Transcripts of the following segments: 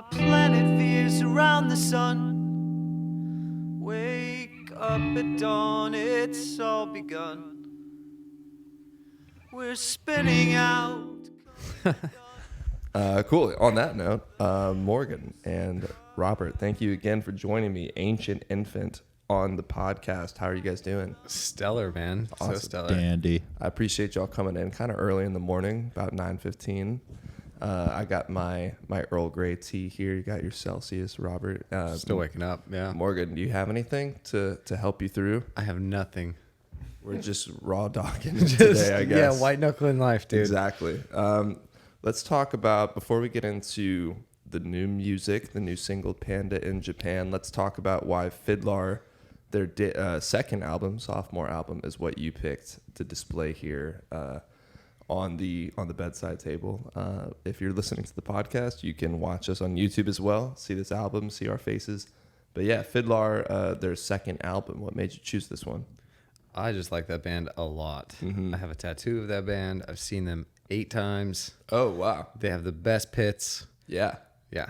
Our planet veers around the sun. Wake up at dawn, it's all begun. We're spinning out. Cool. On that note, Morgan and Robert, thank you again for joining me, Ancient Infant, on the podcast. How are you guys doing? Stellar, man. Awesome. So stellar. Dandy. I appreciate y'all coming in kind of early in the morning, about 9:15. I got my Earl Grey tea here. You got your Celsius, Robert. Still waking up, yeah. Morgan, do you have anything to help you through? I have nothing. We're just raw dogging it today, I guess. Yeah, white knuckling life, dude. Exactly. Let's talk about, before we get into the new music, the new single Panda in Japan, let's talk about why Fiddler, their second album, sophomore album, is what you picked to display here on the bedside table. If you're listening to the podcast, you can watch us on YouTube as well, see this album, see our faces. But yeah, Fiddler, their second album. What made you choose this one? I just like that band a lot. Mm-hmm. I have a tattoo of that band. I've seen them 8 times. Oh, wow. They have the best pits. Yeah. Yeah.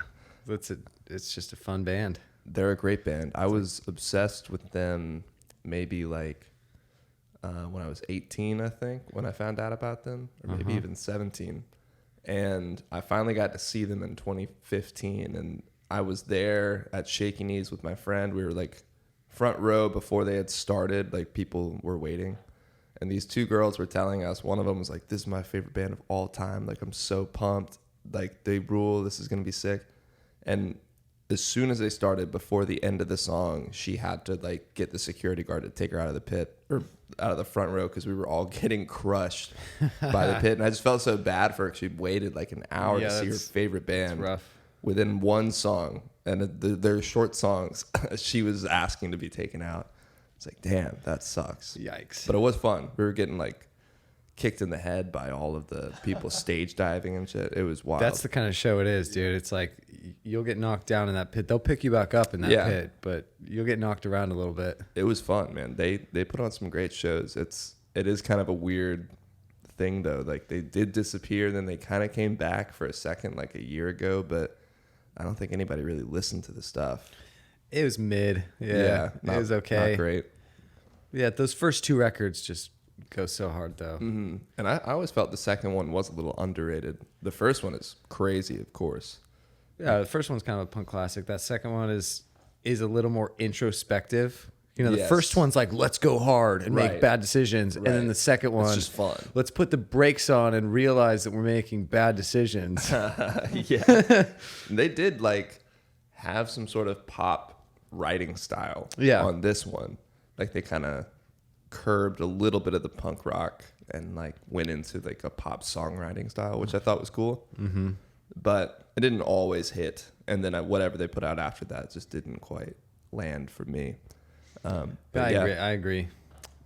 It's just a fun band. They're a great band. I was obsessed with them maybe like when I was 18, I think, when I found out about them, or maybe even 17. And I finally got to see them in 2015. And I was there at Shaky Knees with my friend. We were like front row before they had started. Like people were waiting. And these two girls were telling us, one of them was like, this is my favorite band of all time. Like, I'm so pumped. Like, they rule. This is going to be sick. And as soon as they started, before the end of the song, she had to like get the security guard to take her out of the pit or out of the front row because we were all getting crushed by the pit. And I just felt so bad for her. She waited like an hour to see her favorite band rough. within one song. And they're short songs. She was asking to be taken out. It's like, damn, that sucks. Yikes. But it was fun. We were getting like kicked in the head by all of the people stage diving and shit. It was wild. That's the kind of show it is, dude. It's like you'll get knocked down in that pit. They'll pick you back up in that pit, but you'll get knocked around a little bit. It was fun, man. They put on some great shows. It is kind of a weird thing though. Like they did disappear, then they kind of came back for a second, like a year ago. But I don't think anybody really listened to the stuff. It was mid. Yeah, it was okay. Not great. Yeah, those first 2 records just go so hard though. Mm-hmm. And I always felt the second one was a little underrated. The first one is crazy, of course. Yeah, the first one's kind of a punk classic. That second one is a little more introspective. You know, the first one's like, let's go hard and make bad decisions. Right. And then the second one, it's just fun. Let's put the brakes on and realize that we're making bad decisions. Yeah. They did like have some sort of pop writing style on this one. Like they kind of curbed a little bit of the punk rock and like went into like a pop songwriting style, which I thought was cool. Mm-hmm. But it didn't always hit. And then whatever they put out after that just didn't quite land for me. I agree.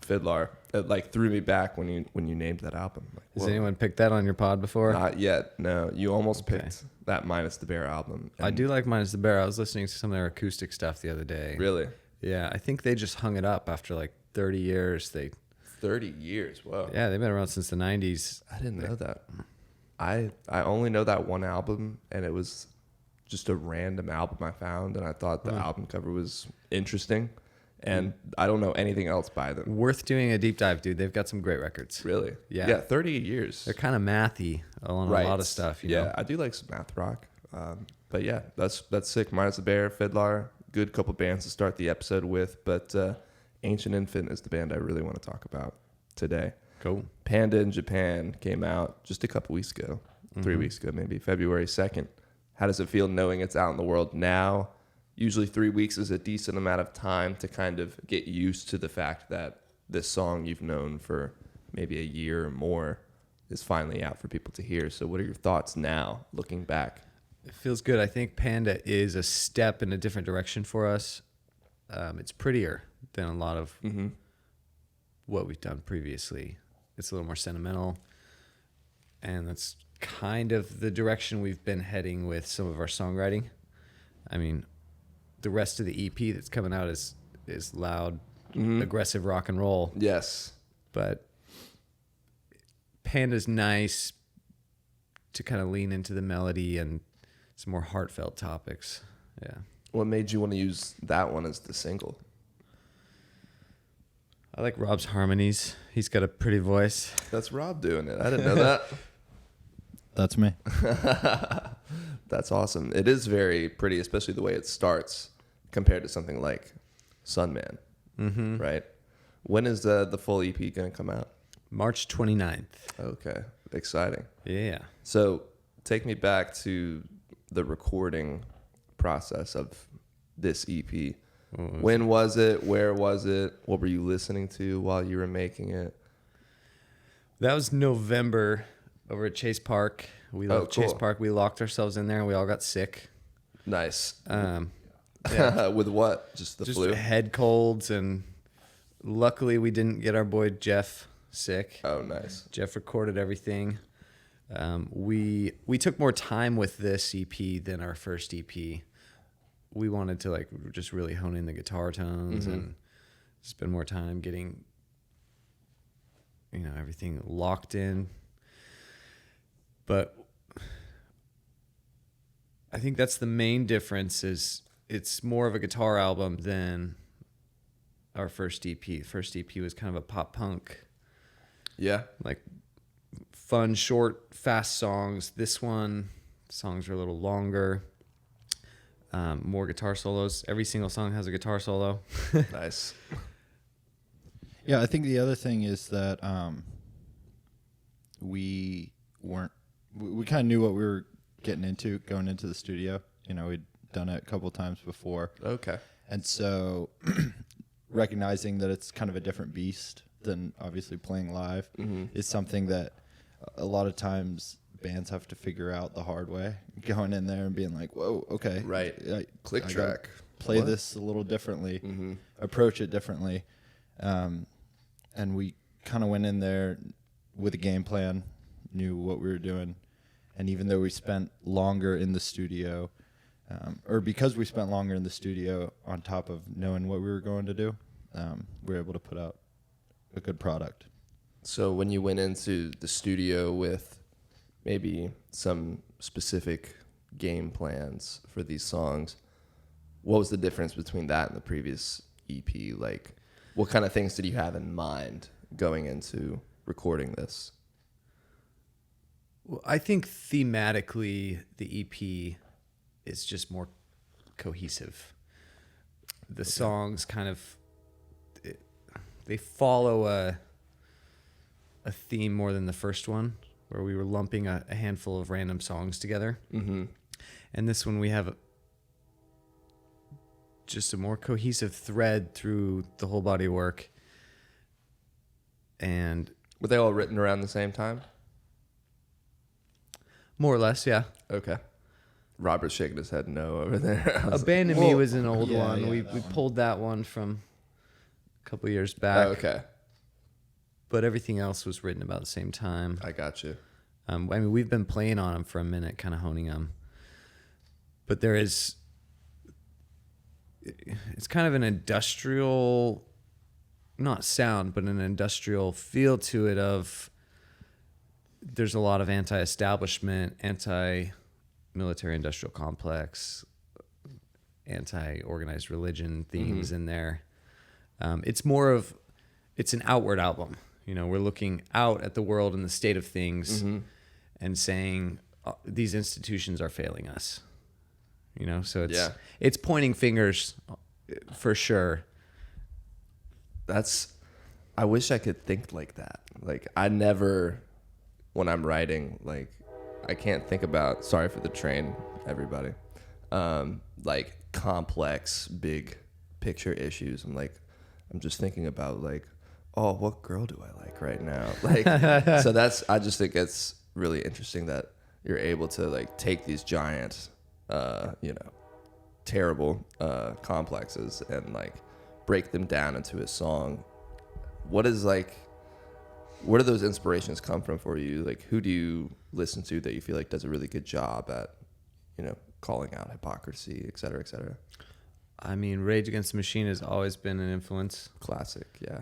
Fiddler, it like threw me back when you named that album. Like, has anyone picked that on your pod before? Not yet. No, you almost picked that Minus the Bear album. I do like Minus the Bear. I was listening to some of their acoustic stuff the other day. Really? Yeah, I think they just hung it up after like 30 years. 30 years. Whoa. Yeah, they've been around since the 90s. I didn't know that. I only know that one album, and it was just a random album I found, and I thought the album cover was interesting, and I don't know anything else by them. Worth doing a deep dive, dude. They've got some great records. Really? Yeah. Yeah, 30 years. They're kind of mathy on a lot of stuff. You know? I do like some math rock. But yeah, that's sick. Minus the Bear, Fiddler, good couple bands to start the episode with, but Ancient Infant is the band I really want to talk about today. Cool. Panda in Japan came out just a couple weeks ago, 3 weeks ago, maybe February 2nd. How does it feel knowing it's out in the world now? Usually 3 weeks is a decent amount of time to kind of get used to the fact that this song you've known for maybe a year or more is finally out for people to hear. So what are your thoughts now, looking back? It feels good. I think Panda is a step in a different direction for us. It's prettier than a lot of what we've done previously. It's a little more sentimental, and that's kind of the direction we've been heading with some of our songwriting. I mean, the rest of the EP that's coming out is loud, aggressive rock and roll. Yes. But Panda's nice to kind of lean into the melody and some more heartfelt topics. Yeah. What made you want to use that one as the single? I like Rob's harmonies. He's got a pretty voice. That's Rob doing it. I didn't know that. That's me. That's awesome. It is very pretty, especially the way it starts compared to something like Sunman, right? When is the full EP going to come out? March 29th. Okay, exciting. Yeah. So take me back to the recording process of this EP. When was it? Where was it? What were you listening to while you were making it? That was November over at Chase Park. We love Chase Park. We locked ourselves in there and we all got sick. Nice. Yeah. With what? Just the flu? Head colds, and luckily we didn't get our boy Jeff sick. Oh, nice. Jeff recorded everything. We took more time with this EP than our first EP. We wanted to like just really hone in the guitar tones and spend more time getting, everything locked in. But I think that's the main difference, is it's more of a guitar album than our first EP. First EP was kind of a pop punk. Yeah. Like fun, short, fast songs. This one, songs are a little longer. More guitar solos. Every single song has a guitar solo. Nice. Yeah, I think the other thing is that we kind of knew what we were getting into going into the studio. We'd done it a couple times before. Okay. And so recognizing that it's kind of a different beast than obviously playing live is something that a lot of times bands have to figure out the hard way, going in there and being like, whoa, okay. Right. Click I track. Play this a little differently, approach it differently. And we kind of went in there with a game plan, knew what we were doing. And even though we spent longer in the studio, or because we spent longer in the studio on top of knowing what we were going to do, we were able to put out a good product. So when you went into the studio with maybe some specific game plans for these songs, what was the difference between that and the previous EP? Like, what kind of things did you have in mind going into recording this? Well, I think thematically the EP is just more cohesive. The songs kind of, they follow a theme more than the first one, where we were lumping a handful of random songs together. And this one we have just a more cohesive thread through the whole body of work. And Were they all written around the same time? more or less, yeah. Okay. Robert's shaking his head no over there. Abandon Me was an old yeah, one. yeah, we that pulled that one from a couple years back. Oh, okay. But everything else was written about the same time. I got you. We've been playing on them for a minute, kind of honing them. But it's kind of an industrial, not sound, but an industrial feel to it of, there's a lot of anti-establishment, anti-military industrial complex, anti-organized religion themes in there. It's an outward album. We're looking out at the world and the state of things and saying these institutions are failing us. So it's pointing fingers for sure. I wish I could think like that. Like, I never, when I'm writing, like, I can't think about, sorry for the train, everybody, like complex, big picture issues. I'm just thinking about like, oh, what girl do I like right now? Like, so I just think it's really interesting that you're able to like take these giant, terrible complexes and like break them down into a song. Where do those inspirations come from for you? Like, who do you listen to that you feel like does a really good job at, calling out hypocrisy, et cetera, et cetera? Rage Against the Machine has always been an influence. Classic, yeah.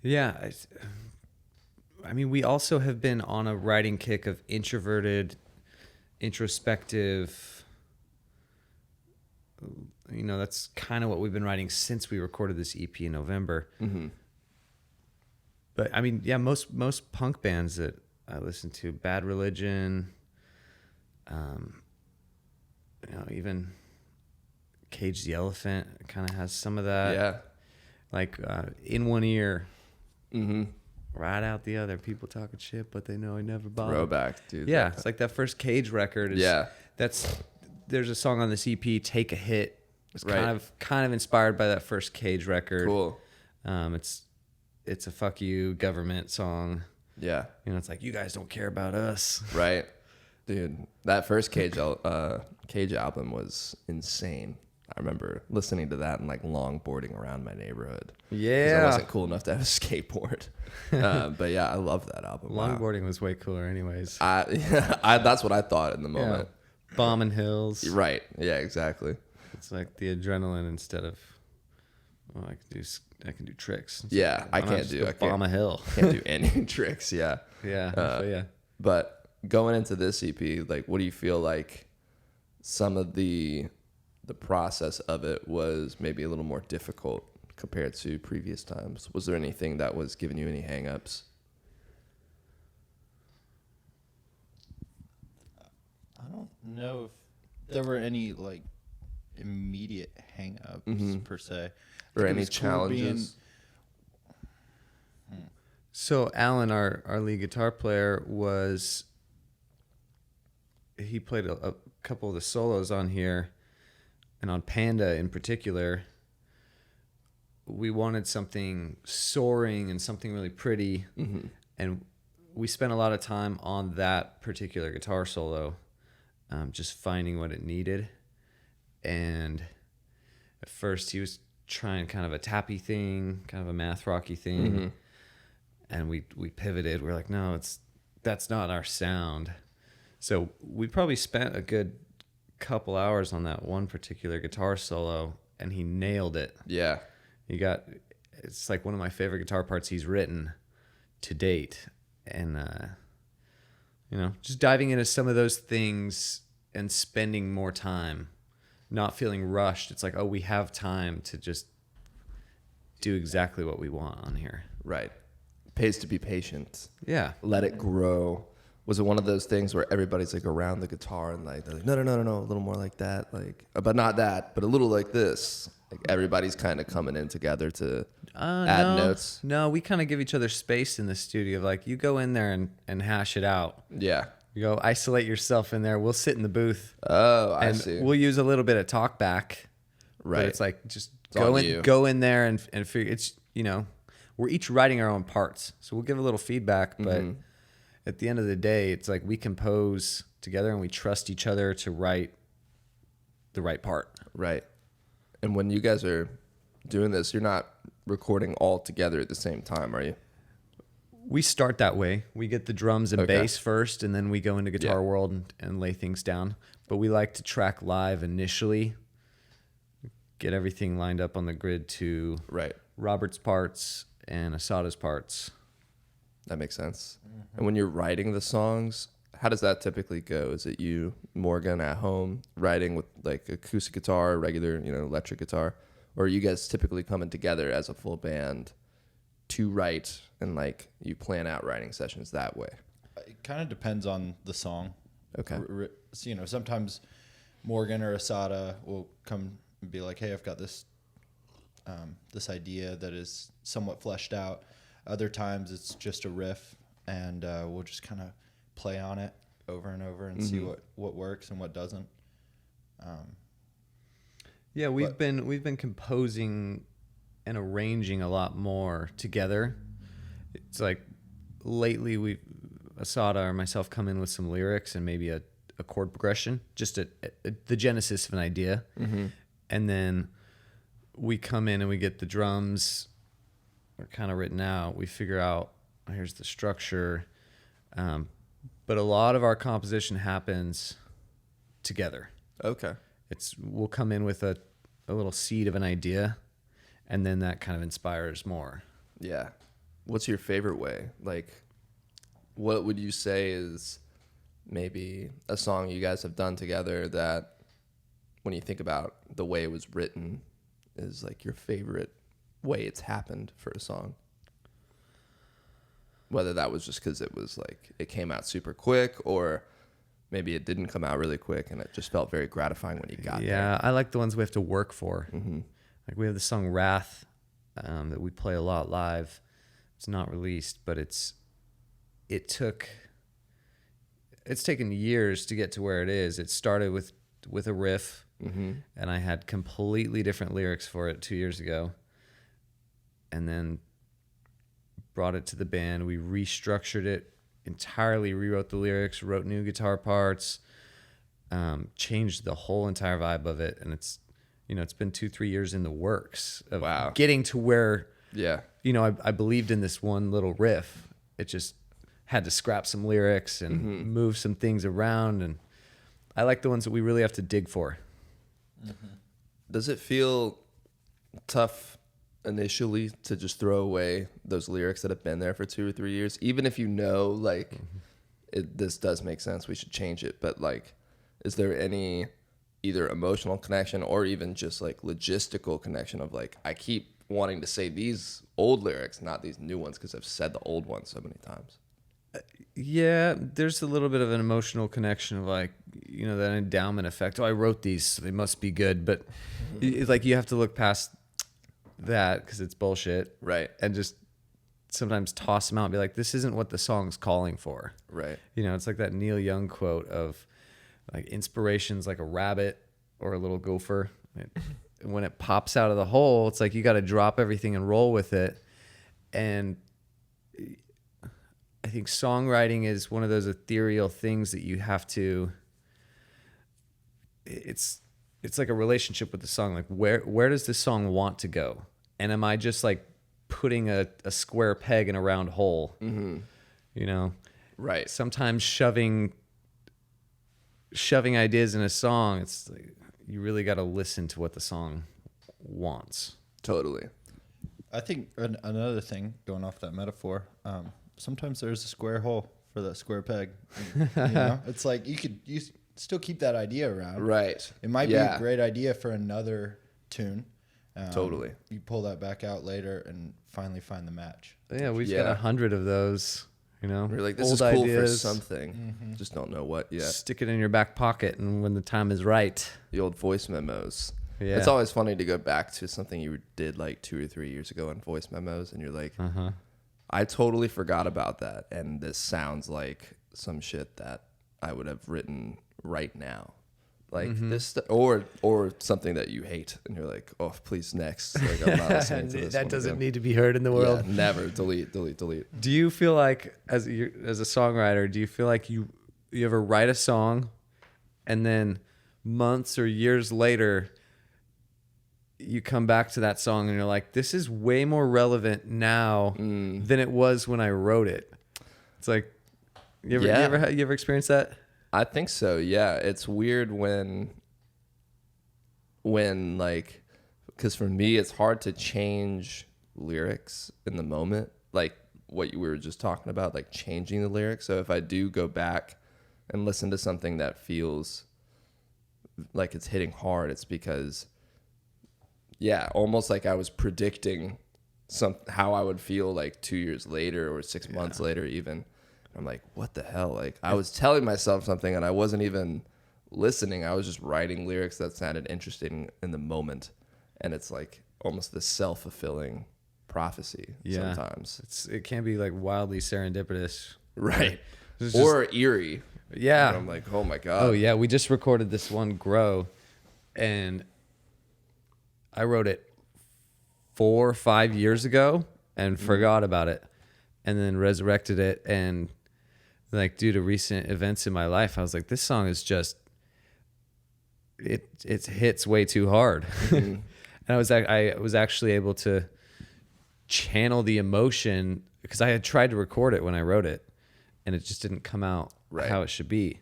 Yeah, I mean, we also have been on a writing kick of introverted, introspective. You know, that's kind of what we've been writing since we recorded this EP in November. Mm-hmm. But I mean, yeah, most punk bands that I listen to, Bad Religion, you know, even Cage the Elephant kind of has some of that. Yeah. Like In One Ear, Mm-hmm. Right Out the Other. People talking shit, but they know I never bothered. Throwback, dude. Yeah, it's like that first Cage record. Yeah. There's a song on this EP, Take a Hit. It's Right. kind of inspired by that first Cage record. Cool. It's a fuck you government song. Yeah. You know, it's like, you guys don't care about us. Right. Dude, that first Cage album was insane. I remember listening to that and like longboarding around my neighborhood. 'Cause I wasn't cool enough to have a skateboard. But yeah, I love that album. Longboarding was way cooler anyways. That's what I thought in the moment. Yeah. Bombing hills. Right. Yeah, exactly. It's like the adrenaline instead of, well, I can do tricks. It's Yeah, like, I why not can't just do. go I bomb a hill. can't do any tricks. Yeah. Yeah. Yeah. But going into this EP, like, what do you feel like some of the process of it was maybe a little more difficult compared to previous times? Was there anything that was giving you any hangups? I don't know if there were any like immediate hang-ups per se. I Or think it any was cool challenges? So Alan, our lead guitar player, he played a couple of the solos on here, and on Panda in particular, we wanted something soaring and something really pretty, and we spent a lot of time on that particular guitar solo, just finding what it needed. And at first he was trying kind of a tappy thing, kind of a math rocky thing. And we pivoted. We're like, no, that's not our sound. So we probably spent a good couple hours on that one particular guitar solo, and he nailed it. Yeah. It's like one of my favorite guitar parts he's written to date. And, you know, just diving into some of those things and spending more time, not feeling rushed. It's like, oh, we have time to just do exactly what we want on here. Right. Pays to be patient. Yeah. Let it grow. Was it one of those things where everybody's like around the guitar and like they're like, no, a little more like that, like, but not that, but a little like this. Like everybody's kind of coming in together to add notes. No, we kind of give each other space in the studio. Like, you go in there and hash it out. Yeah. You go isolate yourself in there. We'll sit in the booth. Oh, I and see. We'll use a little bit of talk back. Right. But it's like, just It's go in there and figure. It's, you know, we're each writing our own parts, so we'll give a little feedback. But at the end of the day, it's like we compose together and we trust each other to write the right part. Right. And when you guys are doing this, you're not recording all together at the same time, are you? We start that way. We get the drums and Okay. bass first, and then we go into Guitar World and lay things down. But we like to track live initially, get everything lined up on the grid to Right. Robert's parts and Asada's parts. That makes sense. And when you're writing the songs, how does that typically go? Is it you, Morgan, at home writing with like acoustic guitar, regular, electric guitar, or are you guys typically coming together as a full band to write and like you plan out writing sessions that way? It kind of depends on the song. Okay. So, sometimes Morgan or Asada will come and be like, "Hey, I've got this this idea that is somewhat fleshed out." Other times it's just a riff, and we'll just kind of play on it over and over and see what works and what doesn't. Yeah, we've been composing and arranging a lot more together. It's like lately Asada or myself come in with some lyrics and maybe a chord progression, just the genesis of an idea. And then we come in and we get the drums are kind of written out. We figure out, here's the structure. But a lot of our composition happens together. Okay. We'll come in with a little seed of an idea, and then that kind of inspires more. Yeah. What's your favorite way? Like, what would you say is maybe a song you guys have done together that, when you think about the way it was written, is like your favorite way it's happened for a song? Whether that was just because it was like it came out super quick, or maybe it didn't come out really quick and it just felt very gratifying when you got there. Yeah, I like the ones we have to work for. Mm-hmm. Like we have the song Wrath that we play a lot live. It's not released, but it's taken years to get to where it is. It started with a riff, and I had completely different lyrics for it 2 years ago, and then brought it to the band. We restructured it entirely, rewrote the lyrics, wrote new guitar parts, changed the whole entire vibe of it, and it's been 2-3 years in the works of getting to where I believed in this one little riff. It just had to scrap some lyrics and move some things around, and I like the ones that we really have to dig for. Does it feel tough initially to just throw away those lyrics that have been there for 2 or 3 years, even if this does make sense, we should change it? But like, is there any either emotional connection or even just like logistical connection of like, I keep wanting to say these old lyrics, not these new ones, because I've said the old ones so many times? Yeah, there's a little bit of an emotional connection of like, that endowment effect. Oh, I wrote these, so they must be good. But it's like you have to look past that because it's bullshit. Right. And just sometimes toss them out and be like, this isn't what the song's calling for. Right. It's like that Neil Young quote of like, inspiration's like a rabbit or a little gopher. When it pops out of the hole, it's like you got to drop everything and roll with it. And I think songwriting is one of those ethereal things that you have to. It's like a relationship with the song. Like where does this song want to go? And am I just like putting a square peg in a round hole? Right. Sometimes shoving ideas in a song, it's like you really got to listen to what the song wants. Totally. I think another thing, going off that metaphor, sometimes there's a square hole for that square peg. It's like you still keep that idea around. Right. It might be a great idea for another tune. Totally. You pull that back out later and finally find the match. Yeah, we've got 100 of those. We're like, this is old cool ideas. for something. Just don't know what yet. Stick it in your back pocket, and when the time is right. The old voice memos. Yeah. It's always funny to go back to something you did like 2 or 3 years ago in voice memos, and you're like, I totally forgot about that, and this sounds like some shit that I would have written right now. Like this, or something that you hate, and you're like, oh, please, next. Like, I'm not listening to this. That one doesn't again. need to be heard in the world. Yeah, never. Delete. Do you feel like, as a songwriter, do you feel like you ever write a song, and then months or years later, you come back to that song and you're like, this is way more relevant now than it was when I wrote it? It's like, you ever experienced that? I think so. Yeah, it's weird when like, because for me, it's hard to change lyrics in the moment, like what we were just talking about, like changing the lyrics. So if I do go back and listen to something that feels like it's hitting hard, it's because, almost like I was predicting how I would feel like 2 years later or 6 months later even. I'm like, what the hell? Like, I was telling myself something and I wasn't even listening. I was just writing lyrics that sounded interesting in the moment. And it's like almost this self-fulfilling prophecy sometimes. It can be like wildly serendipitous. Right. Or eerie. Yeah. And I'm like, oh my God. Oh, yeah. We just recorded this one, Grow, and I wrote it 4 or 5 years ago and forgot about it, and then resurrected it. And like, due to recent events in my life, I was like, this song is just, it hits way too hard. And I was actually able to channel the emotion, because I had tried to record it when I wrote it, and it just didn't come out how it should be.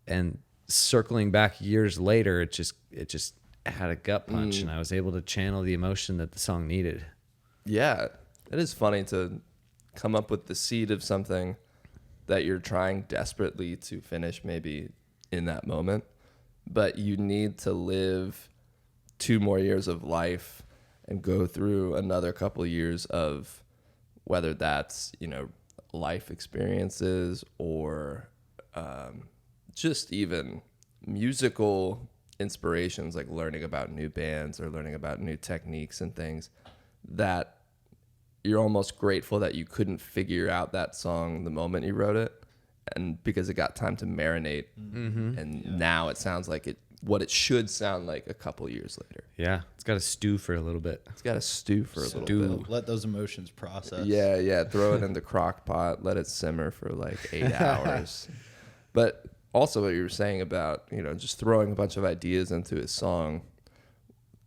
And circling back years later, it just had a gut punch, and I was able to channel the emotion that the song needed. Yeah, it is funny to come up with the seed of something that you're trying desperately to finish maybe in that moment, but you need to live 2 more years of life and go through another couple of years of whether that's, life experiences or just even musical inspirations, like learning about new bands or learning about new techniques and things, that you're almost grateful that you couldn't figure out that song the moment you wrote it, and because it got time to marinate. And now it sounds like what it should sound like a couple years later. Yeah, it's got to stew for a little bit. It's got to stew for a little bit. Let those emotions process. Yeah. Throw it in the crock pot, let it simmer for like 8 hours. But also what you were saying about, just throwing a bunch of ideas into a song,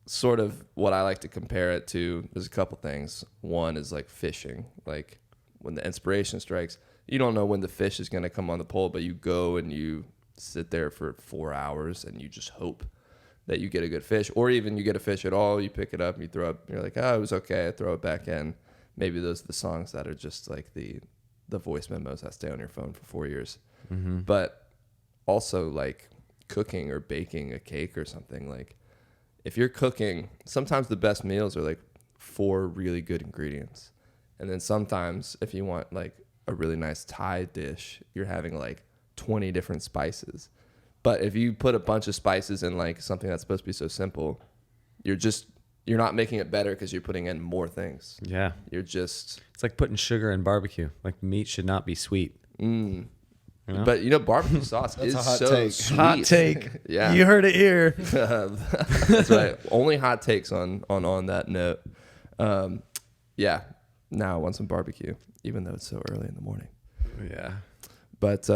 sort of what I like to compare it to, there's a couple things. One is like fishing. Like when the inspiration strikes, you don't know when the fish is going to come on the pole, but you go and you sit there for 4 hours and you just hope that you get a good fish, or even you get a fish at all, you pick it up and you throw it, you're like, oh, it was okay, I throw it back in. Maybe those are the songs that are just like the voice memos that stay on your phone for 4 years. But also like cooking or baking a cake or something, like if you're cooking, sometimes the best meals are like 4 really good ingredients. And then sometimes if you want like a really nice Thai dish, you're having like 20 different spices. But if you put a bunch of spices in like something that's supposed to be so simple, you're not making it better because you're putting in more things. Yeah. It's like putting sugar in barbecue. Like meat should not be sweet. But barbecue sauce is a hot so take. sweet. Hot take. Yeah. You heard it here. That's right. Only hot takes on that note. Yeah. Now I want some barbecue, even though it's so early in the morning. Yeah. But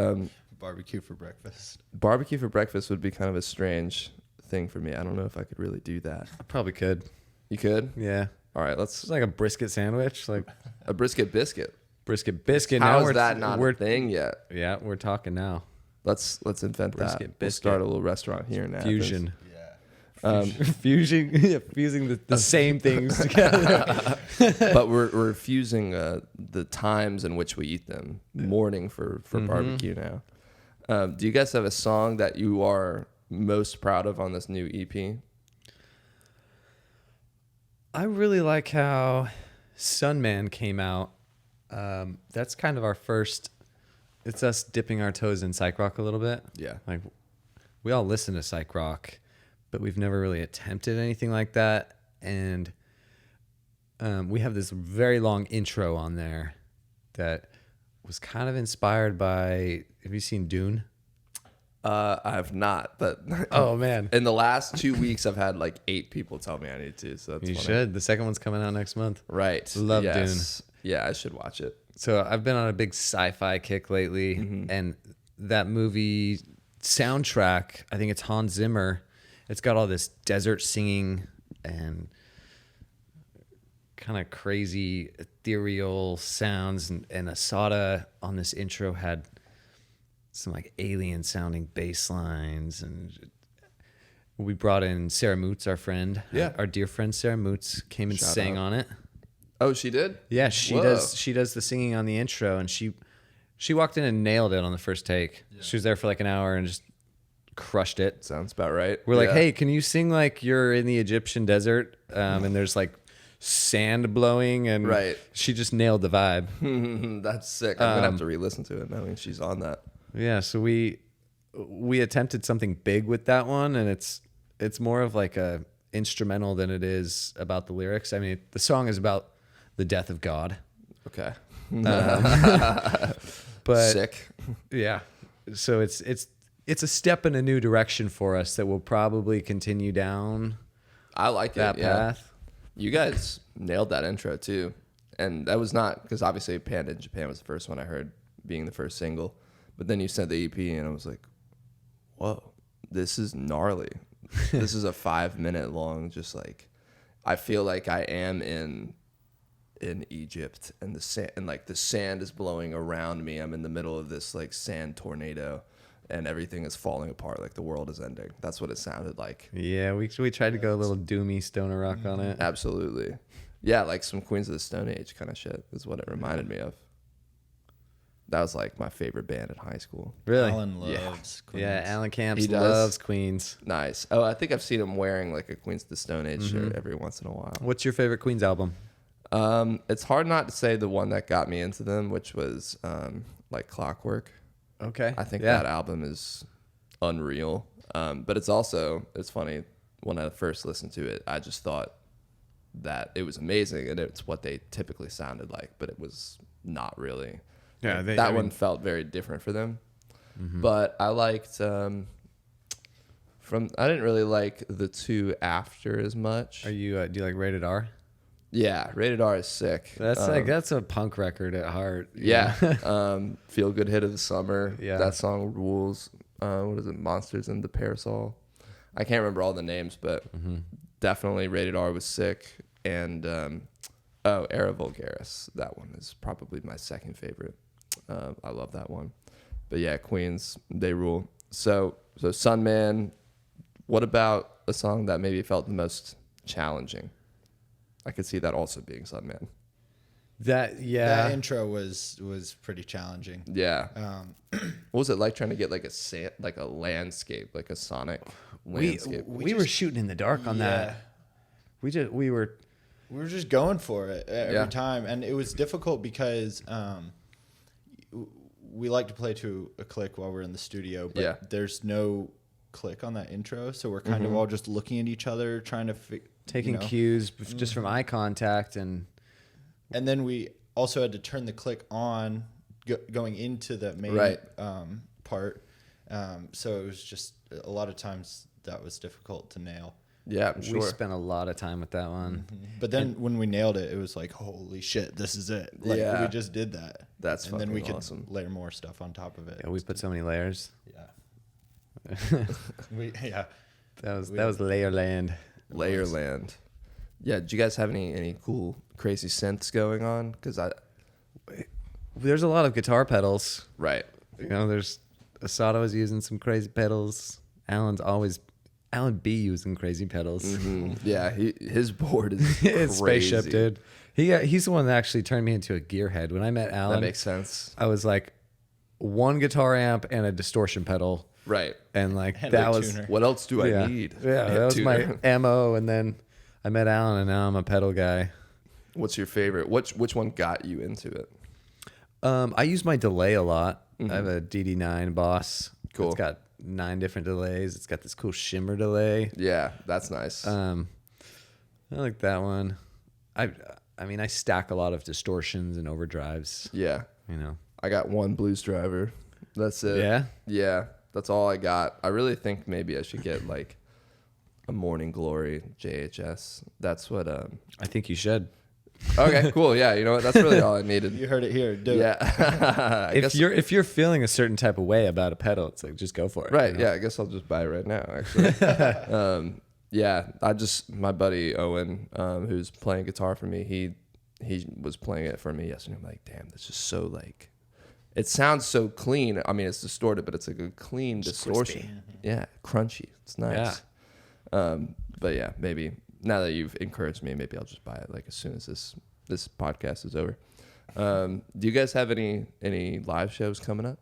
Barbecue for breakfast. barbecue for breakfast would be kind of a strange thing for me. I don't know if I could really do that. I probably could. You could? Yeah. All right, It's like a brisket sandwich. Like a brisket biscuit. brisket biscuit. How now is that not a thing yet? Yeah, we're talking now. Let's invent Brisket that. We'll biscuit. start a little restaurant here in Athens. Fusion. Yeah. Fusing the same things together. But we're fusing the times in which we eat them. Morning for barbecue now. Do you guys have a song that you are most proud of on this new EP? I really like how Sunman came out. That's kind of our first. It's us dipping our toes in psych rock a little bit. Yeah. Like we all listen to psych rock, but we've never really attempted anything like that. And we have this very long intro on there that was kind of inspired by. Have you seen Dune? I have not, but Oh man, in the last 2 weeks, I've had like 8 people tell me I need to. So that's you funny. should. The second one's coming out next month. Right. Love yes. Yeah, I should watch it. So I've been on a big sci-fi kick lately, and that movie soundtrack, I think it's Hans Zimmer. It's got all this desert singing and kind of crazy ethereal sounds, and Asada on this intro had some like alien sounding bass lines, and we brought in Sarah Moots, our friend. Yeah. Our dear friend Sarah Moots came and Shout sang out. on it. Oh, she did? Yeah, she Whoa. does. She does the singing on the intro, and she walked in and nailed it on the first take. Yeah. She was there for like an hour and just crushed it. Sounds about right. We're like, hey, can you sing like you're in the Egyptian desert, and there's like sand blowing, and Right. she just nailed the vibe. That's sick. I'm gonna have to re-listen to it knowing she's on that. Yeah, so we attempted something big with that one, and it's more of like a instrumental than it is about the lyrics. I mean, the song is about the death of God. Okay. But Sick. yeah, so it's a step in a new direction for us that will probably continue down I like that it. Yeah. path. You guys nailed that intro too. And that was not because obviously Panda in Japan was the first one I heard being the first single. But then you sent the EP and I was like, whoa, this is gnarly. This is a 5-minute long, just like, I feel like I am in Egypt and the sand, and like the sand is blowing around me. I'm in the middle of this like sand tornado and everything is falling apart. Like the world is ending. That's what it sounded like. Yeah, we tried to go a little doomy stoner rock on it. Absolutely. Yeah, like some Queens of the Stone Age kind of shit is what it reminded me of. That was like my favorite band in high school. Really? Alan loves Queens. Yeah, Alan Camps He does? loves Queens. Nice. Oh, I think I've seen him wearing like a Queens of the Stone Age Mm-hmm. shirt every once in a while. What's your favorite Queens album? It's hard not to say the one that got me into them, which was like Clockwork. Okay. I think that album is unreal. But it's funny, when I first listened to it, I just thought that it was amazing and it's what they typically sounded like, but it was not really. Yeah, That one felt very different for them. But I liked I didn't really like the two after as much. Are you? Do you like Rated R? Yeah, Rated R is sick. That's a punk record at heart. Yeah. Feel Good Hit of the Summer. Yeah. That song rules. What is it? Monsters in the Parasol. I can't remember all the names, but definitely Rated R was sick. And Era Vulgaris. That one is probably my second favorite. I love that one. But yeah, Queens, they rule. So Sunman, what about a song that maybe felt the most challenging? I could see that also being Sunman. That That intro was pretty challenging. Yeah. What was it like trying to get like a landscape, like a sonic landscape? we were shooting in the dark on that. We were just going for it every Yeah. time, and it was difficult because we like to play to a click while we're in the studio, but there's no click on that intro, so we're kind of all just looking at each other, trying to taking cues just from eye contact, and then we also had to turn the click on going into the main part. So it was just a lot of times that was difficult to nail. Yeah, I'm sure. we spent a lot of time with that one. But then when we nailed it, it was like, holy shit, this is it. Like Yeah. we just did that. That's and then we fucking could awesome. layer more stuff on top of it. Yeah, we put so many layers. Yeah. Yeah. That was Layerland. Layerland. Yeah, did you guys have any cool, crazy synths going on? Because There's a lot of guitar pedals. Right. You know, there's Asada was using some crazy pedals. Alan B using crazy pedals. Yeah, his board is crazy. It's spaceship, dude. He's the one that actually turned me into a gearhead. When I met Alan, That makes sense. I was like one guitar amp and a distortion pedal, Right. and like And that a was tuner. What else do I need? Yeah, that was my MO. And then I met Alan, and now I'm a pedal guy. What's your favorite? Which one got you into it? I use my delay a lot. I have a DD9 Boss. Cool. It's got 9 different delays. It's got this cool shimmer delay. Yeah, that's nice. I like that one. I mean, I stack a lot of distortions and overdrives. Yeah. You know. I got one Blues Driver. That's it. Yeah? Yeah, that's all I got. I really think maybe I should get like a Morning Glory JHS. That's what I think you should. Okay, cool. Yeah, you know what? That's really all I needed. You heard it here. Do it. Yeah. If you're feeling a certain type of way about a pedal, it's like just go for it. Right. you know? Yeah. I guess I'll just buy it right now. Actually. Yeah. My buddy Owen, who's playing guitar for me, he was playing it for me yesterday. I'm like, damn, this is so like, it sounds so clean. I mean, it's distorted, but it's like a clean distortion. crispy. Yeah, crunchy. It's nice. But yeah, maybe now that you've encouraged me, maybe I'll just buy it like as soon as this podcast is over. Do you guys have any live shows coming up?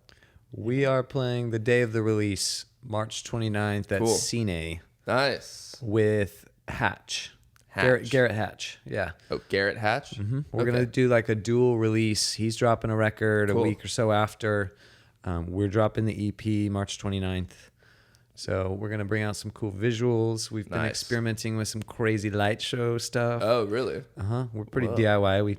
We are playing the day of the release, March 29th at Cool. Cine Nice. with Hatch. Hatch. Garrett Hatch. Yeah. Oh, Garrett Hatch. We're going to do like a dual release. He's dropping a record Cool. a week or so after. We're dropping the EP March 29th. So we're going to bring out some cool visuals. We've been Nice. experimenting with some crazy light show stuff. Oh, really? We're pretty Whoa. DIY.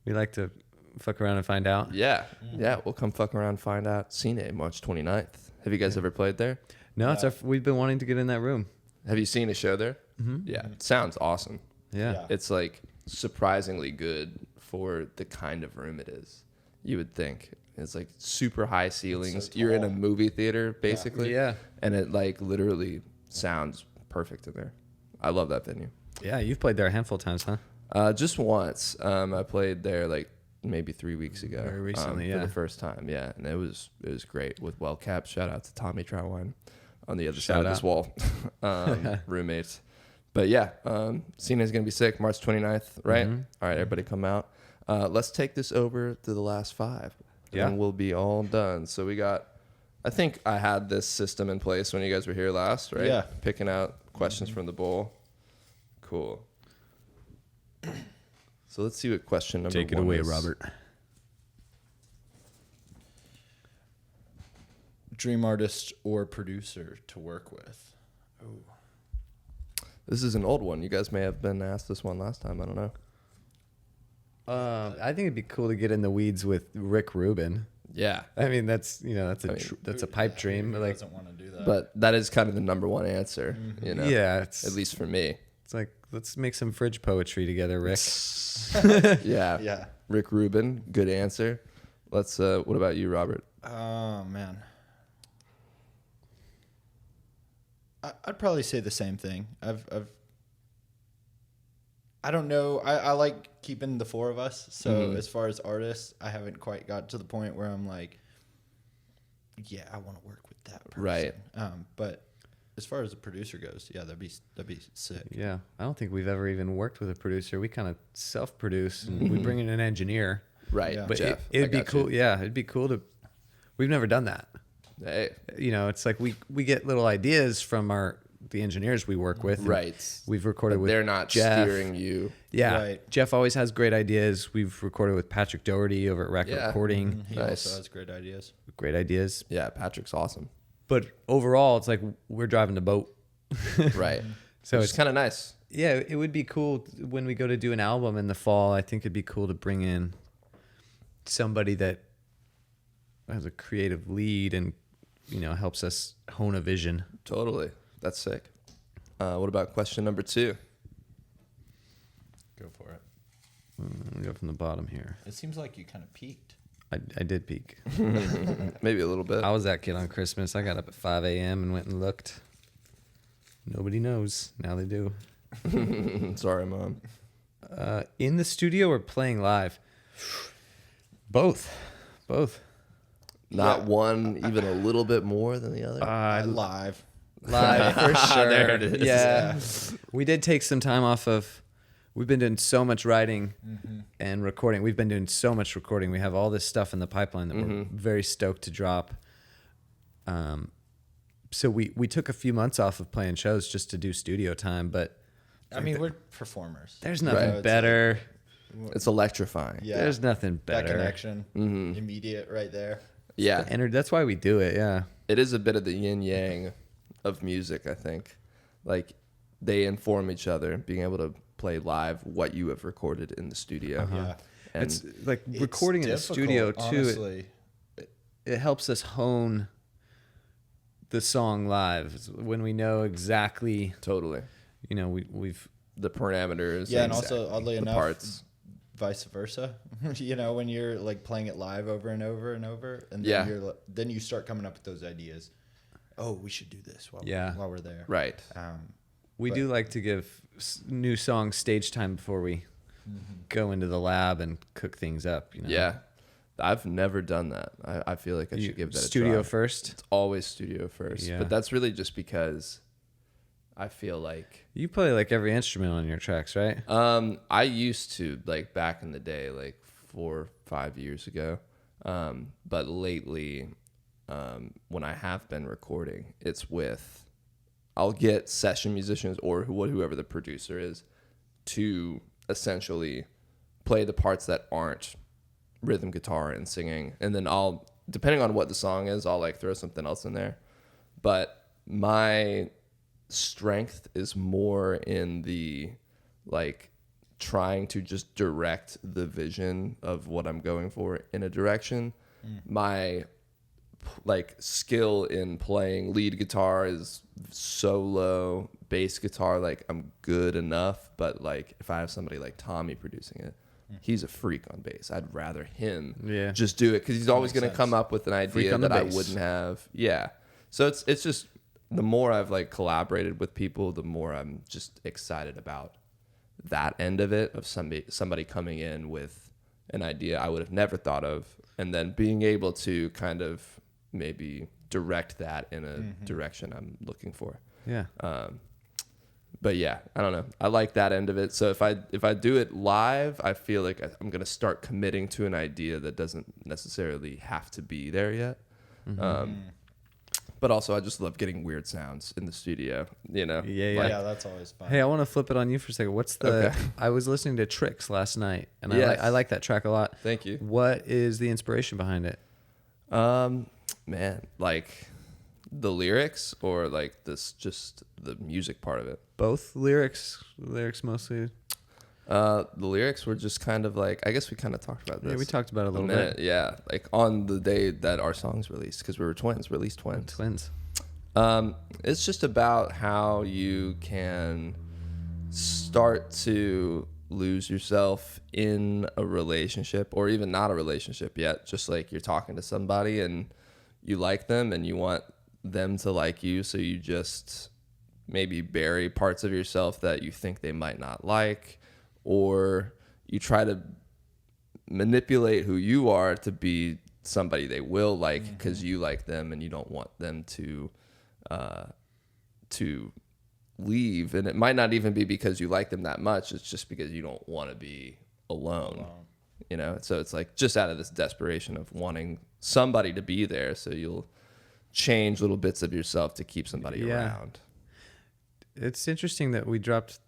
We like to fuck around and find out. Yeah. Yeah. We'll come fuck around and find out. Cine, March 29th. Have you guys ever played there? No, we've been wanting to get in that room. Have you seen a show there? Yeah. It sounds awesome. Yeah. It's like surprisingly good for the kind of room it is. You would think. It's like super high ceilings. You're in a movie theater, basically. Yeah. And it like literally sounds perfect in there. I love that venue. Yeah, you've played there a handful of times, huh? Just once. I played there like maybe 3 weeks ago. Very recently, for yeah. the first time, yeah, and it was great with Well Cap. Shout out to Tommy Troutwine on the other Shout side of this wall, roommates. But yeah, Cena is gonna be sick March 29th, right? All right, everybody come out. Let's take this over to the last 5. Yeah. and we'll be all done. So we got, I think I had this system in place when you guys were here last, right? Yeah. Picking out questions from the bowl. Cool. So let's see what question number Take it one away, is. Robert. Dream artist or producer to work with. Oh. This is an old one. You guys may have been asked this one last time. I don't know. I think it'd be cool to get in the weeds with Rick Rubin. Yeah. I mean, that's that's a pipe dream. Who Like, doesn't want to do that? But that is kind of the number one answer, you know? yeah, it's At least for me. It's like, let's make some fridge poetry together, Rick. Yeah. yeah. Rick Rubin, good answer. Let's, what about you, Robert? Oh man. I'd probably say the same thing. I don't know. I like keeping the four of us. So as far as artists, I haven't quite got to the point where I'm like, yeah, I want to work with that person. Right. But as far as the producer goes, yeah, that'd be sick. Yeah, I don't think we've ever even worked with a producer. We kind of self-produce, and we bring in an engineer. Right. Yeah. But Jeff. it'd I be got cool. you. Yeah, it'd be cool to. We've never done that. Hey. You know, it's like we get little ideas from the engineers we work with. and Right. We've recorded But with they're not Jeff. steering you. Yeah. Right. Jeff always has great ideas. We've recorded with Patrick Doherty over at Record Yeah. Recording. He Nice. also has great ideas. Great ideas. Yeah, Patrick's awesome. But overall, it's like we're driving the boat. Right. So Which it's is kind of nice. Yeah, it would be cool when we go to do an album in the fall. I think it'd be cool to bring in somebody that has a creative lead and, you know, helps us hone a vision. Totally. That's sick. What about question number 2? Go for it. Let me go from the bottom here. It seems like you kind of peaked. I did peek. Maybe a little bit. I was that kid on Christmas. I got up at 5 a.m. and went and looked. Nobody knows. Now they do. Sorry, Mom. In the studio or playing live? Both. Not one even a little bit more than the other? Live. Live for sure. There it is. Yeah. We did take some time off of. We've been doing so much writing and recording. We've been doing so much recording. We have all this stuff in the pipeline that we're very stoked to drop. So we took a few months off of playing shows just to do studio time, but I mean, we're performers. there's nothing Right. better. It's electrifying. Yeah. There's nothing That better. connection, immediate right there. Yeah. And that's why we do it. Yeah. It is a bit of the yin yang of music, I think. Like, they inform each other, being able to play live what you have recorded in the studio. Yeah. And It's like recording in the difficult, studio too. Honestly. It helps us hone the song live. It's when we know exactly, totally. you know, we've The parameters. Yeah, and also oddly the enough, parts. vice versa. You know, when you're like playing it live over and over and over, and then Yeah. then you start coming up with those ideas. Oh, we should do this while we're there. Right. we But- do like to give new songs stage time before we go into the lab and cook things up. You know? Yeah. I've never done that. I feel like I You- should give that a studio try. first. It's always studio first. Yeah. But that's really just because I feel like You play like every instrument on your tracks, right? I used to, like, back in the day, like 4 or 5 years ago. But lately, when I have been recording, it's with, I'll get session musicians or whoever the producer is to essentially play the parts that aren't rhythm guitar and singing. And then I'll, depending on what the song is, I'll like throw something else in there. But my strength is more in the, like, trying to just direct the vision of what I'm going for in a direction. My like skill in playing lead guitar is so low. Bass guitar, like, I'm good enough, but like if I have somebody like Tommy producing it, he's a freak on bass. I'd rather him just do it because he's always going to come up with an idea on the that I bass. wouldn't have. Yeah. So it's just, the more I've like collaborated with people, the more I'm just excited about that end of it, of somebody coming in with an idea I would have never thought of, and then being able to kind of maybe direct that in a direction I'm looking for. Yeah. But yeah, I don't know. I like that end of it. So if I do it live, I feel like I'm gonna start committing to an idea that doesn't necessarily have to be there yet. But also, I just love getting weird sounds in the studio. You know? Yeah. Yeah, that's always fun. Hey, I want to flip it on you for a second. What's the? Okay. I was listening to Tricks last night, and Yes. I like that track a lot. Thank you. What is the inspiration behind it? Man, like the lyrics or like this, just the music part of it. Both lyrics mostly. The lyrics were just kind of like, I guess we kind of talked about this. Yeah, we talked about it a little minute. bit. Yeah, like on the day that our songs released, because we were released twins. Twins. It's just about how you can start to lose yourself in a relationship, or even not a relationship yet. Just like you're talking to somebody and you like them and you want them to like you, so you just maybe bury parts of yourself that you think they might not like, or you try to manipulate who you are to be somebody they will like because you like them and you don't want them to leave. And it might not even be because you like them that much. It's just because you don't want to be alone. You know? So it's like just out of this desperation of wanting somebody to be there, so you'll change little bits of yourself to keep somebody around. It's interesting that we dropped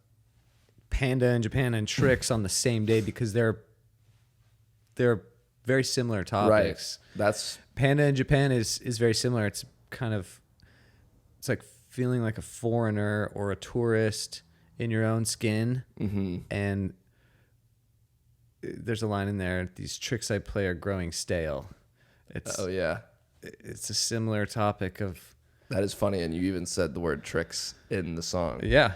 Panda in Japan and Tricks on the same day, because they're very similar topics. Right. That's Panda in Japan is very similar. It's kind of, it's like feeling like a foreigner or a tourist in your own skin. mm-hmm. And there's a line in there: "These tricks I play are growing stale." It's Oh yeah. it's a similar topic of, That is funny, and you even said the word tricks in the song. yeah.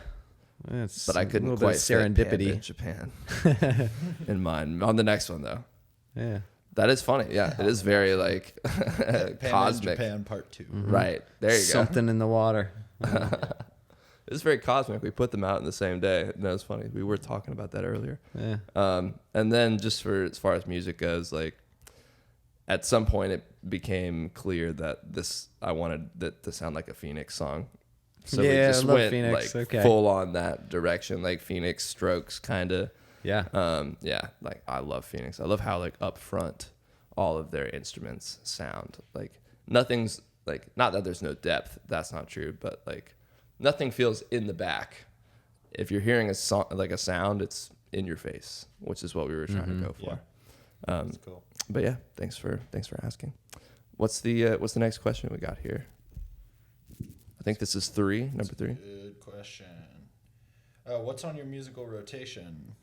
It's But I a couldn't little bit quite of fit Panda serendipity. in Japan in mine. On the next one though. Yeah. That is funny. Yeah, it is very like Panda in cosmic. Japan Part 2. Right. There you go. Something in the water. It's very cosmic. We put them out in the same day. No, it's funny. We were talking about that earlier. Yeah. And then just for as far as music goes, like at some point it became clear that I wanted that to sound like a Phoenix song. So we Yeah, just I love went Phoenix. like Okay. full on that direction, like Phoenix Strokes kind of. Yeah. Yeah, like I love Phoenix. I love how like up front all of their instruments sound. Like nothing's like, not that there's no depth, that's not true, but like nothing feels in the back. If you're hearing a song, like a sound, it's in your face, which is what we were trying to go for. That's cool. But yeah, thanks for asking. What's the next question we got here? I think this is number 3. Good question. What's on your musical rotation?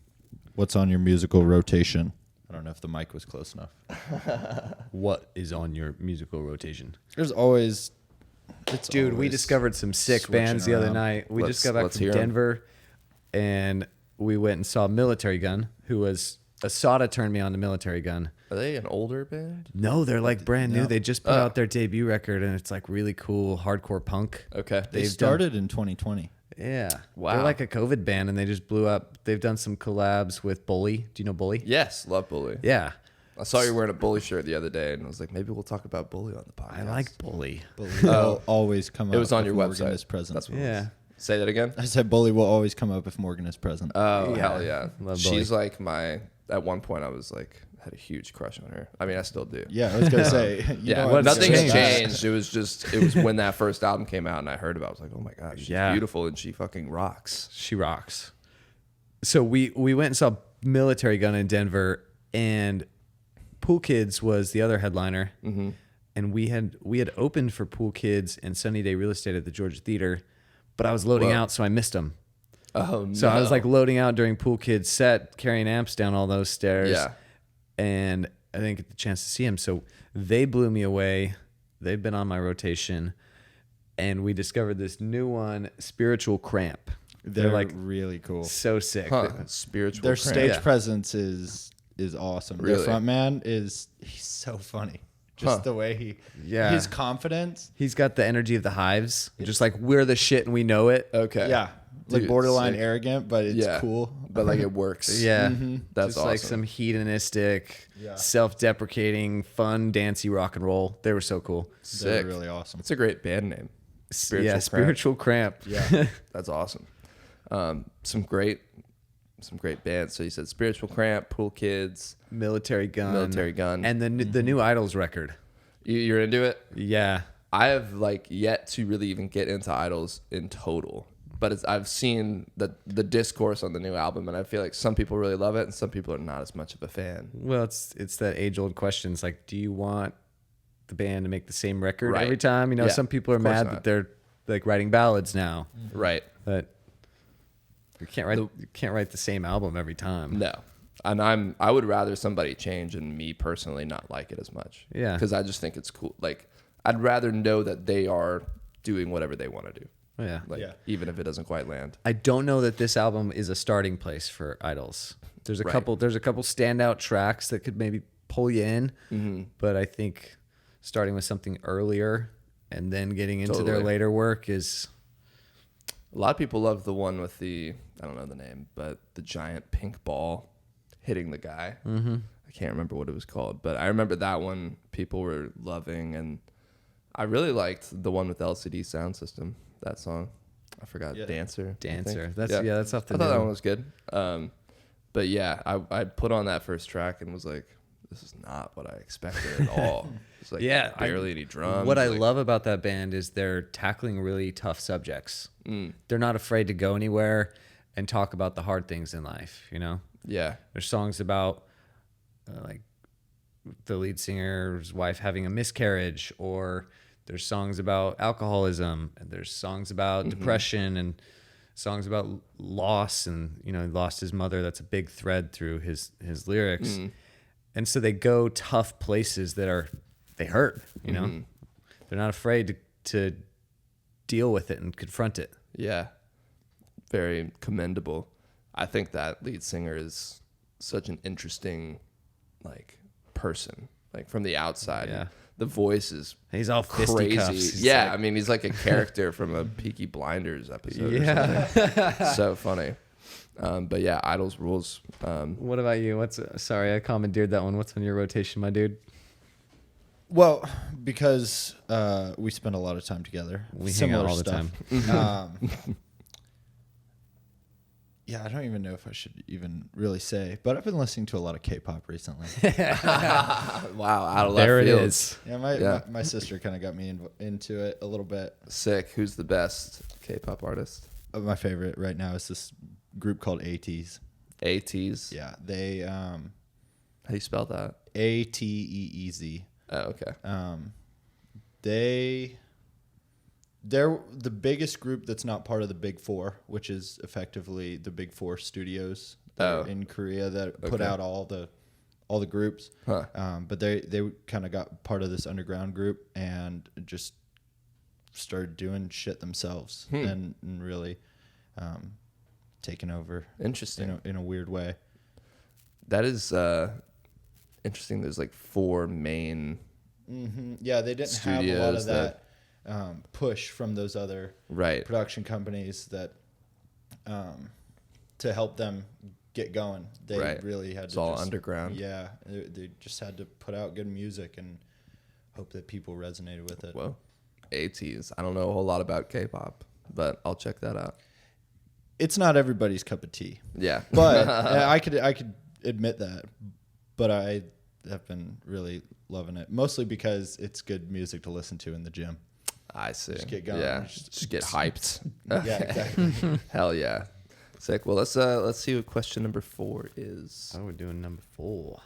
What's on your musical rotation? I don't know if the mic was close enough. What is on your musical rotation? There's always... Dude, we always discovered some sick switching bands the other around. night. We Let's- just got back let's from hear 'em. Denver, and we went and saw Military Gun, who was... Asada turned me on to Military Gun. Are they an older band? No, they're like brand new. No. They just put out their debut record, and it's like really cool hardcore punk. Okay. They They've started in 2020. Yeah. Wow. They're like a COVID band, and they just blew up. They've done some collabs with Bully. Do you know Bully? Yes, love Bully. Yeah. I saw you wearing a Bully shirt the other day, and I was like, maybe we'll talk about Bully on the podcast. I like Bully. Bully will always come up. It was on if your Morgan website. is present. That's what it Yeah. was. Say that again. I said Bully will always come up if Morgan is present. Oh, Yeah. hell yeah. Love She's Bully. like at one point I was like, had a huge crush on her. I mean, I still do. Yeah, I was gonna say. You Yeah, don't What's have to nothing's say changed. It was when that first album came out and I heard about it. I was like, oh my God, she's Yeah. beautiful and she fucking rocks. She rocks. So we went and saw Military Gun in Denver, and Pool Kids was the other headliner. Mm-hmm. And we had opened for Pool Kids and Sunny Day Real Estate at the Georgia Theater, but I was loading Whoa. out, so I missed them. Oh, So I was like loading out during Pool Kids set, carrying amps down all those stairs. Yeah. And I didn't get the chance to see him. So they blew me away. They've been on my rotation. And we discovered this new one, Spiritual Cramp. They're like really cool. so sick. spiritual. Their cramp. stage Yeah. presence is awesome. Really? Their front man he's so funny. Just Huh. the way Yeah. his confidence. He's got the energy of the Hives. Just like we're the shit and we know it. Okay. Yeah. Like Dude, borderline sick. arrogant, but it's Yeah. cool. But like it works. Yeah. That's just awesome. like some hedonistic, Yeah. self-deprecating, fun, dancey rock and roll. They were so cool. They're Sick. really awesome. It's a great band name. Yeah, Spiritual Cramp. Yeah. That's awesome. Some great bands. So you said Spiritual Cramp, Pool Kids, Military Gun, and the new Idols record. You're into it? Yeah, I have like yet to really even get into Idols in total, but I've seen the discourse on the new album, and I feel like some people really love it, and some people are not as much of a fan. well, it's that age old question. It's like, do you want the band to make the same record Right. every time? You know, Yeah, some people are of course mad not. that they're like writing ballads now, Right? but you can't write the same album every time. No, and I would rather somebody change and me personally not like it as much. Yeah. because I just think it's cool. Like I'd rather know that they are doing whatever they want to do. Yeah. Like Yeah. even if it doesn't quite land. I don't know that this album is a starting place for Idols. There's a Right. couple standout tracks that could maybe pull you in, but I think starting with something earlier and then getting into their Totally. later work is A lot of people love the one with I don't know the name, but the giant pink ball hitting the guy. Mm-hmm. I can't remember what it was called, but I remember that one people were loving, and I really liked the one with LCD Sound System. That song, I forgot. Yeah. Dancer. I Dancer. think. That's off the I thought that new- one was good. But yeah, I put on that first track and was like, this is not what I expected at all. It's like barely any drums. What I like- love about that band is they're tackling really tough subjects. Mm. They're not afraid to go anywhere and talk about the hard things in life, you know? Yeah. There's songs about like the lead singer's wife having a miscarriage, or there's songs about alcoholism, and there's songs about depression, and songs about loss, and you know, he lost his mother. That's a big thread through his lyrics. And so they go tough places they hurt, you know? They're not afraid to deal with it and confront it. Yeah. Very commendable. I think that lead singer is such an interesting like person, like from the outside. Yeah. The voice is He's all fisticuffs. crazy. He's Yeah, like- I mean, he's like a character from a Peaky Blinders episode. Yeah. Or something. So funny. But yeah, Idols rules. What about you? Sorry, I commandeered that one. What's on your rotation, my dude? Well, because we spend a lot of time together. We hang out all the time. Yeah, I don't even know if I should even really say, but I've been listening to a lot of K-pop recently. Wow, out of left There it field. is. Yeah, my sister kind of got me into it a little bit. Sick. Who's the best K-pop artist? My favorite right now is this group called ATEEZ. ATEEZ. Yeah, they How do you spell that? ATEEZ. Oh, okay. They're the biggest group that's not part of the Big Four, which is effectively the Big Four studios that are in Korea that put out all the groups. Huh. But they kind of got part of this underground group and just started doing shit themselves and really taking over. Interesting. In a weird way. That is interesting. There's like 4 main Yeah, they didn't have a lot of studios that push from those other right. production companies that to help them get going. They Right. really had It's to all just, underground. Yeah, they just had to put out good music and hope that people resonated with it. Well, ATEEZ. I don't know a whole lot about K-pop, but I'll check that out. It's not everybody's cup of tea, Yeah. but I could admit that. But I have been really loving it, mostly because it's good music to listen to in the gym. I see. Just get going. Yeah. Just get hyped. Yeah, exactly. Hell yeah. Sick. Well, let's see what question number 4 is. Oh, we're doing number 4.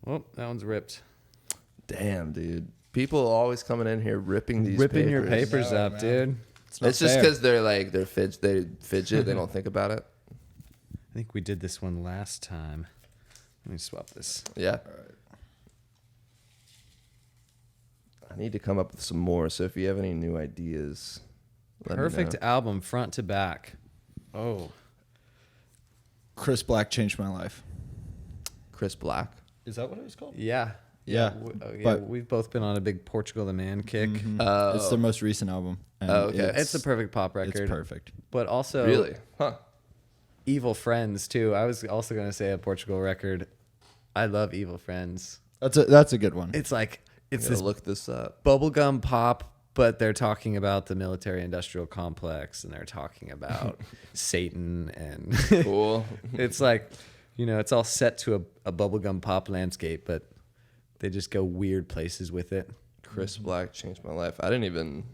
Oh, that one's ripped. Damn, dude. People always coming in here ripping these Ripping your papers. papers No, up, man. dude. not It's just fair. because they fidget. They don't think about it. I think we did this one last time. Let me swap this. Yeah. I need to come up with some more. So if you have any new ideas, let me Perfect know. album, front to back. Oh, Chris Black changed my life. Chris Black. Is that what it was called? yeah. Yeah, but- We've both been on a big Portugal the Man kick. It's their most recent album. And Oh, okay. It's a perfect pop record. It's perfect. But also Really? Huh. Evil Friends too. I was also going to say a Portugal record. I love Evil Friends. That's a good one. It's like it's Gotta this look this up. bubblegum pop but they're talking about the military-industrial complex, and they're talking about Satan, and Cool. it's like, it's all set to a bubblegum pop landscape, but they just go weird places with it. Chris Black changed my life. I didn't even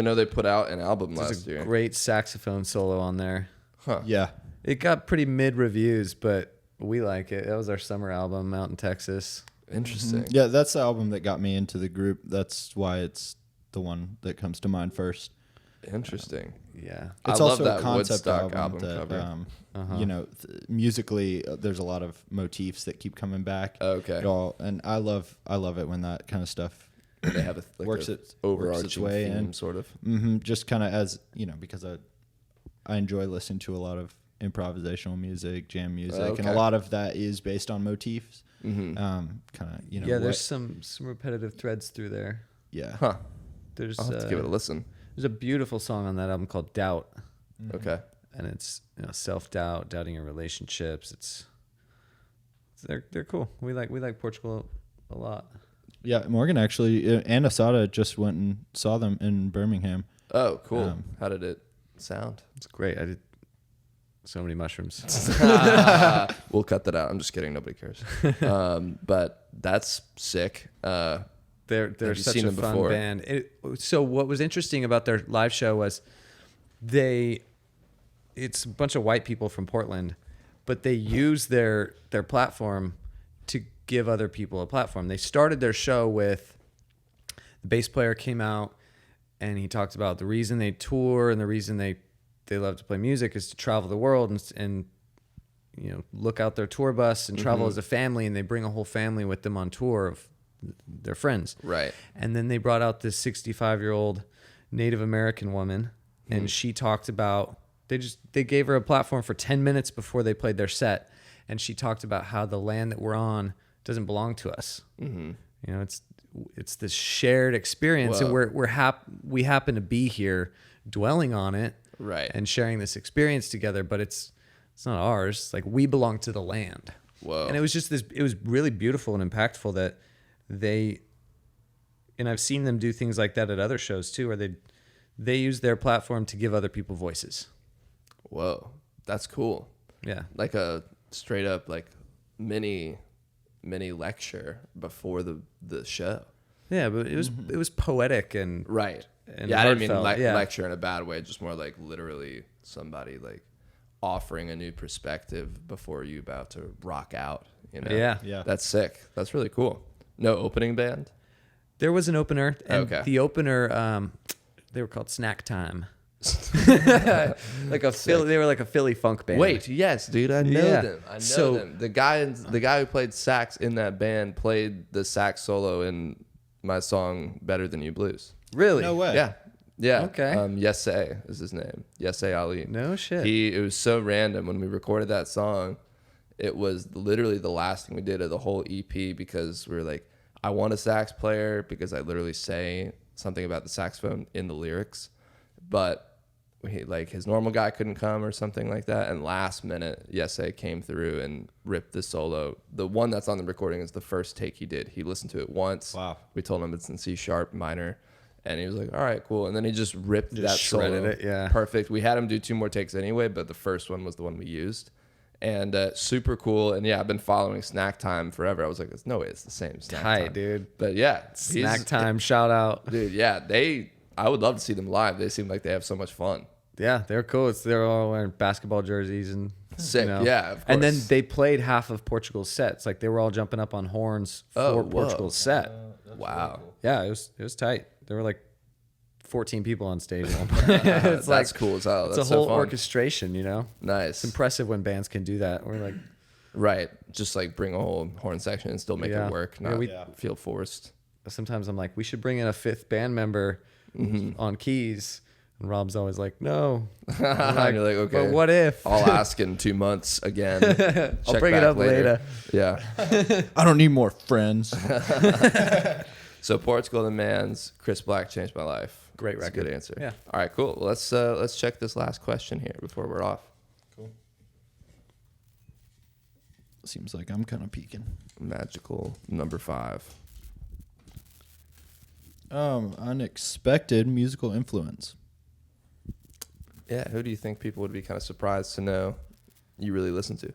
know they put out an album There's last a year. great saxophone solo on there. Huh. Yeah. It got pretty mid reviews, but we like it. That was our summer album out in Texas. Interesting. Yeah, that's the album that got me into the group. That's why it's the one that comes to mind first. Interesting. Yeah. It's I also love a that concept Woodstock album album that, cover. musically, there's a lot of motifs that keep coming back. Okay. And I love it when that kind of stuff They have works a its overarching way theme, in. sort of. Just kind of as, because I enjoy listening to a lot of improvisational music, jam music, and a lot of that is based on motifs. There's some repetitive threads through there. Yeah. Huh. There's I'll have to give it a listen. There's a beautiful song on that album called Doubt. Okay. And it's self-doubt, doubting your relationships. They're cool. We like Portugal a lot. Yeah, Morgan actually and Asada just went and saw them in Birmingham. Oh, cool. How did it sound? It's great. I did so many mushrooms. We'll cut that out. I'm just kidding. Nobody cares. But that's sick. They're Have you such seen a them fun before? band. So what was interesting about their live show was it's a bunch of white people from Portland, but they use their platform to give other people a platform. They started their show with the bass player came out and he talked about the reason they tour and the reason they love to play music is to travel the world and look out their tour bus and travel as a family, and they bring a whole family with them on tour of their friends. Right. And then they brought out this 65-year-old Native American woman, and she talked about they gave her a platform for 10 minutes before they played their set, and she talked about how the land that we're on doesn't belong to us. It's this shared experience. Whoa. And we happen to be here dwelling on it, Right. and sharing this experience together, but it's not ours. Like, we belong to the land. Whoa. And it was just it was really beautiful and impactful that and I've seen them do things like that at other shows too, where they use their platform to give other people voices. Whoa. That's cool. Yeah. Like a straight up mini lecture before the show. Yeah, but it was poetic and Right. and I didn't mean heartfelt. lecture in a bad way, just more like literally somebody offering a new perspective before you about to rock out, Yeah. Yeah. That's sick. That's really cool. No opening band? There was an opener, and Okay. the opener they were called Snack Time. They were like a Philly funk band. Wait, yes, dude, I know Yeah. them. I know So- them. The guy who played sax in that band played the sax solo in my song "Better Than You" Blues. Really? No way. Yeah. Okay. Yesay is his name. Yesay Ali. No shit. It was so random when we recorded that song. It was literally the last thing we did of the whole EP because we were like, I want a sax player because I literally say something about the saxophone in the lyrics, but his normal guy couldn't come or something like that. And last minute, Yesay came through and ripped the solo. The one that's on the recording is the first take he did. He listened to it once. Wow. We told him it's in C sharp minor. And he was like, all right, cool. And then he just ripped that shredded solo. it, yeah. Perfect. We had him do 2 more takes anyway, but the first one was the one we used. And super cool. And yeah, I've been following Snack Time forever. I was like, there's no way it's the same Snack Tight, Time. dude. But yeah. Snack Time, shout out. Dude, yeah. I would love to see them live. They seem like they have so much fun. Yeah, they're cool. They're all wearing basketball jerseys and Sick. Yeah, of And then course. they played half of Portugal's sets. Like, they were all jumping up on horns for Oh, whoa. Portugal's set. Wow. Yeah, it was tight. There were like 14 people on stage. At one point. It's That's cool as hell. It's That's a whole so fun. orchestration, Nice. It's impressive when bands can do that. We're like, Right. Just bring a whole horn section and still make Yeah. it work, Yeah, not feel forced. sometimes I'm like, we should bring in a 5th band member on keys. And Rob's always like, no. And you're like, okay. But what if? I'll ask in 2 months again. I'll Check bring it back up later. Yeah. I don't need more friends. So Portugal the Man's Chris Black changed my life. Great That's a record. good answer. Yeah. All right, cool. Well, let's check this last question here before we're off. Seems like I'm kind of peeking. Magical number 5. Unexpected musical influence. Yeah, who do you think people would be kind of surprised to know you really listen to?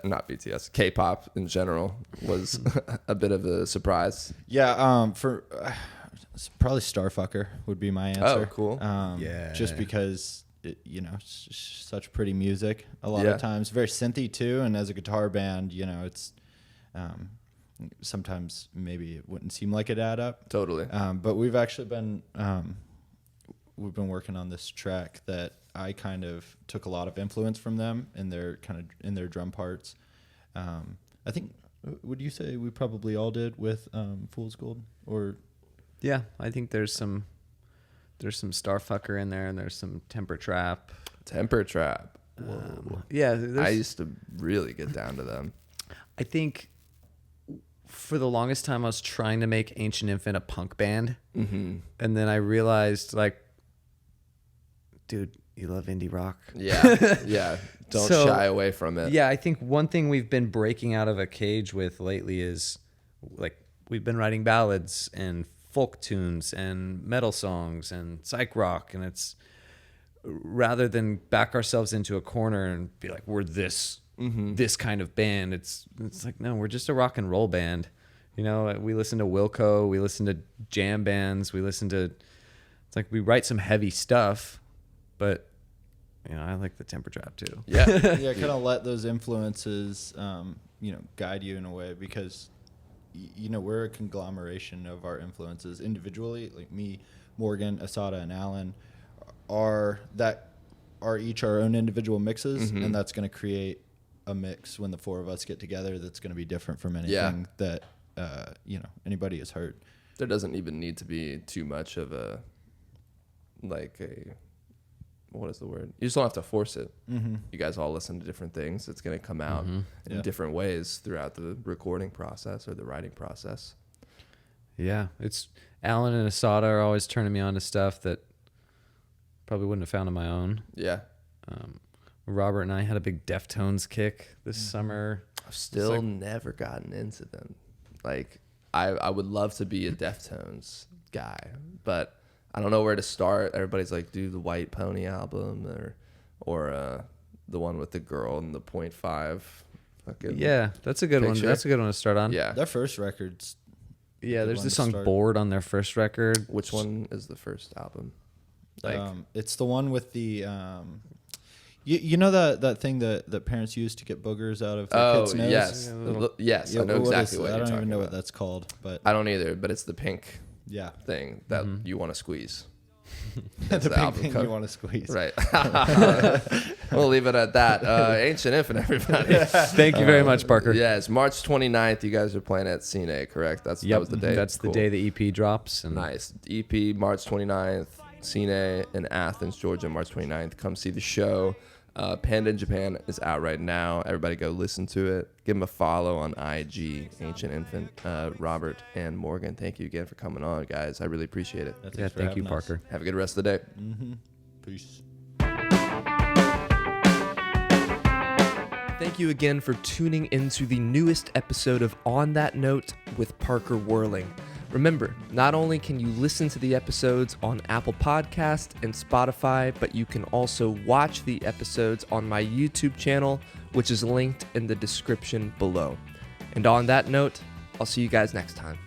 Not BTS, K-pop in general was a bit of a surprise. Yeah, for probably Starfucker would be my answer. Oh, cool. Yeah. Just because it's such pretty music a lot Yeah. of times, very synthy too, and as a guitar band, it's sometimes maybe it wouldn't seem like it add up. Totally. But we've actually been working on this track that I kind of took a lot of influence from them in their drum parts. I think, would you say we probably all did with Fool's Gold? Or Yeah, I think there's some Starfucker in there, and there's some Temper Trap. Temper Trap. Yeah, I used to really get down to them. I think for the longest time I was trying to make Ancient Infant a punk band, and then I realized, like, dude, you love indie rock. Yeah, yeah. Don't So, shy away from it. Yeah, I think one thing we've been breaking out of a cage with lately is, like, we've been writing ballads and folk tunes and metal songs and psych rock, and it's rather than back ourselves into a corner and be like, we're this kind of band, it's like, no, we're just a rock and roll band. We listen to Wilco, we listen to jam bands, it's like we write some heavy stuff, but I like the Temper Trap too. Yeah. yeah, kind of let those influences guide you in a way, because we're a conglomeration of our influences individually. Like me, Morgan, Asada, and Alan are each our own individual mixes, and that's going to create a mix when the four of us get together that's going to be different from anything that anybody has heard. There doesn't even need to be too much of what is the word? You just don't have to force it. You guys all listen to different things. It's going to come out in different ways throughout the recording process or the writing process. Yeah, it's Alan and Asada are always turning me on to stuff that probably wouldn't have found on my own. Yeah. Robert and I had a big Deftones kick this summer. I've still never gotten into them. Like, I would love to be a Deftones guy, but I don't know where to start. Everybody's like, do the White Pony album or the one with the girl and the 0.5. Yeah, that's a good one. Picture. That's a good one to start on. Yeah. Their first record's Yeah, there's one this to song start. Bored on their first record. Which one is the first album? Like, it's the one with the you know that thing that parents use to get boogers out of their kids' nose? yes. Yes, I know exactly what I you're don't talking even know what about. that's called, but I don't either, but it's the pink yeah, thing that you want to squeeze. the the big album thing cover. you want to squeeze. Right. We'll leave it at that. Ancient Infant, everybody. Thank you very much, Parker. Yes, March 29th, you guys are playing at Cine, correct? That was the day. That's Cool. the day the EP drops. And Nice. EP, March 29th, Cine in Athens, Georgia, March 29th. Come see the show. Panda in Japan is out right now. Everybody go listen to it. Give them a follow on IG, Ancient Infant. Robert and Morgan, thank you again for coming on, guys. I really appreciate it. Thanks yeah, for thank you, having us. Parker. Have a good rest of the day. Peace. Thank you again for tuning into the newest episode of On That Note with Parker Whirling. Remember, not only can you listen to the episodes on Apple Podcast and Spotify, but you can also watch the episodes on my YouTube channel, which is linked in the description below. And on that note, I'll see you guys next time.